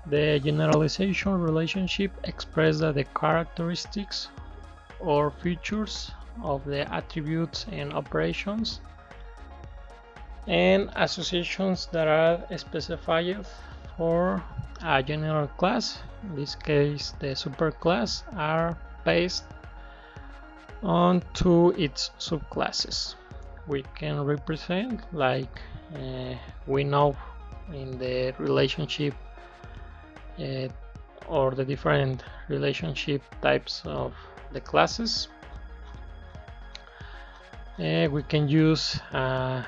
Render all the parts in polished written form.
The generalization relationship expresses the characteristics or features of the attributes and operations and associations that are specified for a general class. In this case, the superclass are based onto its subclasses. We can represent like we know in the relationship or the different relationship types of the classes. We can use a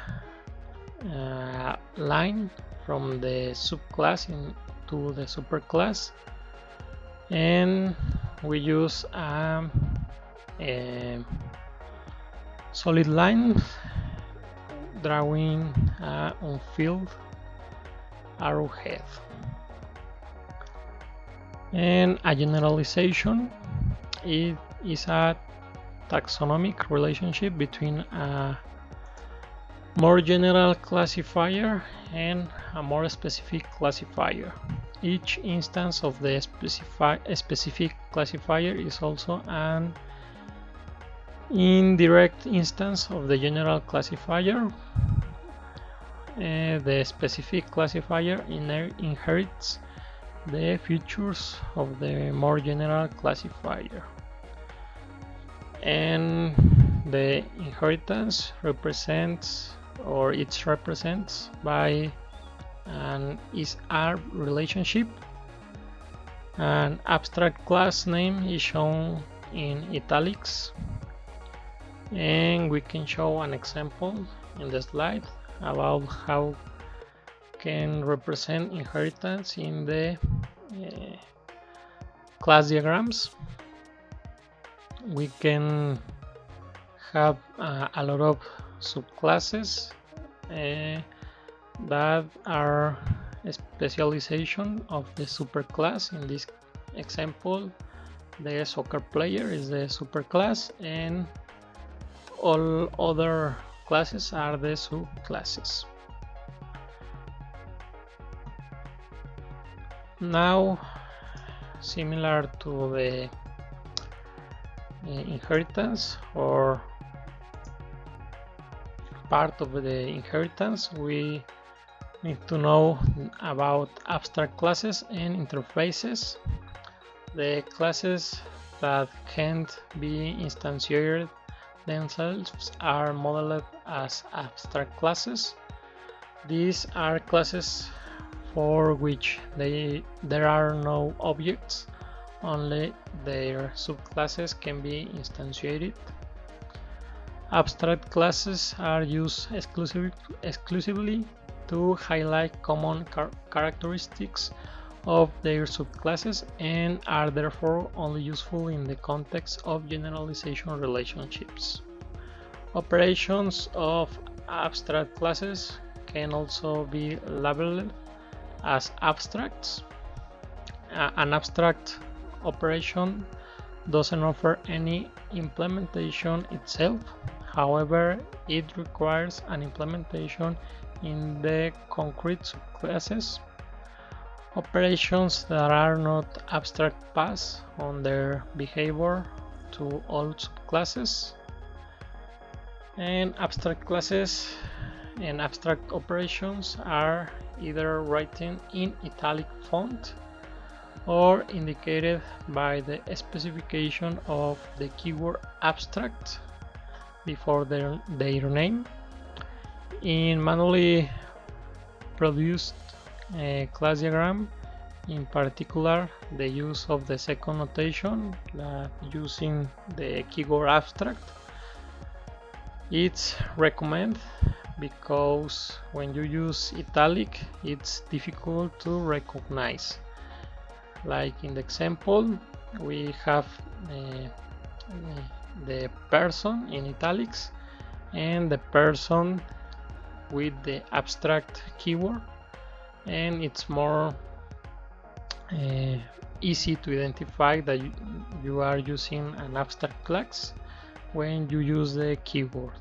line from the subclass into the superclass, and we use a solid line drawing an unfilled arrowhead. And a generalization is a taxonomic relationship between a more general classifier and a more specific classifier. Each instance of the specific classifier is also an indirect instance of the general classifier. The specific classifier inherits the features of the more general classifier, and the inheritance represents by an is-are relationship. An abstract class name is shown in italics, and we can show an example in the slide about how can represent inheritance in the class diagrams. We can have a lot of subclasses that are a specialization of the superclass. In this example, the soccer player is the superclass, and all other classes are the subclasses. Now, similar to the inheritance or part of the inheritance, we need to know about abstract classes and interfaces. The classes that can't be instantiated themselves are modeled as abstract classes. These are classes for which there are no objects, only their subclasses can be instantiated. Abstract classes are used exclusively to highlight common characteristics of their subclasses and are therefore only useful in the context of generalization relationships. Operations of abstract classes can also be labeled as abstracts. An abstract operation doesn't offer any implementation itself. However, it requires an implementation in the concrete subclasses. Operations that are not abstract pass on their behavior to all subclasses. And abstract classes and abstract operations are either written in italic font or indicated by the specification of the keyword abstract before their name. In manually produced class diagram, in particular the use of the second notation using the keyword abstract, it's recommended because when you use italic it's difficult to recognize. Like in the example, we have the person in italics and the person with the abstract keyword, and it's more easy to identify that you are using an abstract class when you use the keyword.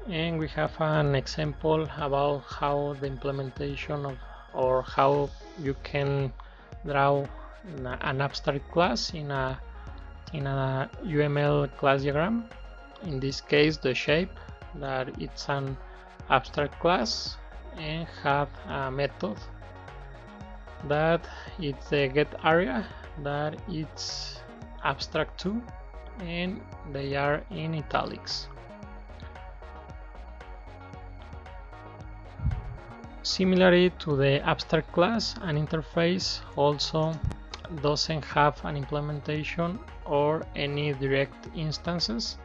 And we have an example about how the implementation or how you can draw an abstract class in a UML class diagram. In this case, the shape that it's an abstract class, and have a method that it's the get area that it's abstract too, and they are in italics. Similarly to the abstract class, an interface also doesn't have an implementation or any direct instances.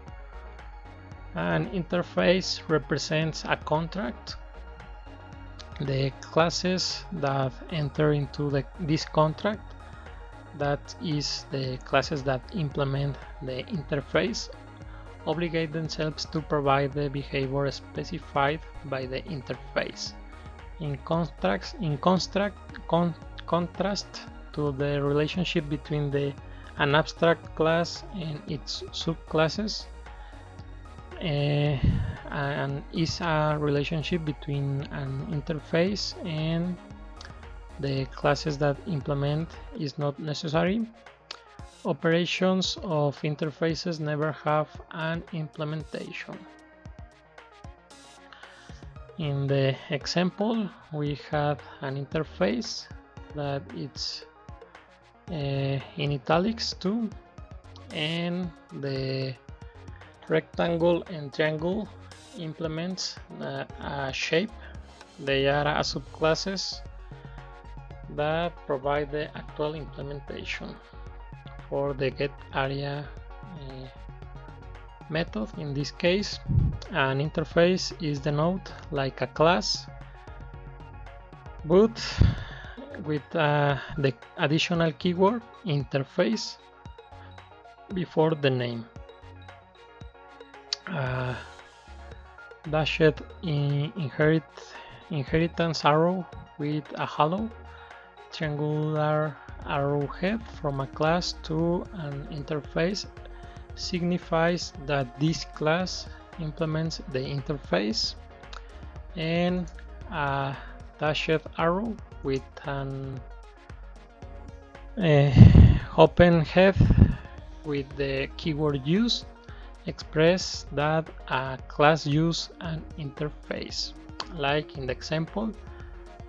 An interface represents a contract. The classes that enter into this contract, that is the classes that implement the interface, obligate themselves to provide the behavior specified by the interface. In contrast to the relationship between an abstract class and its subclasses, and is a relationship between an interface and the classes that implement is not necessary. Operations of interfaces never have an implementation. In the example, we have an interface that it's in italics too, and the rectangle and triangle implements a shape. They are subclasses that provide the actual implementation for the get area method. In this case, an interface is denoted like a class, but with the additional keyword interface before the name. Dashed inheritance arrow with a halo, triangular arrowhead from a class to an interface signifies that this class implements the interface, and a dashed arrow with an open head with the keyword use express that a class use an interface. Like in the example,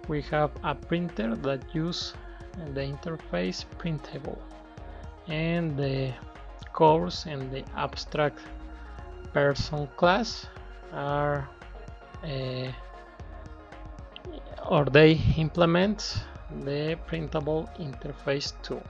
we have a printer that uses the interface printable, and the course and the abstract person class are or they implement the printable interface too.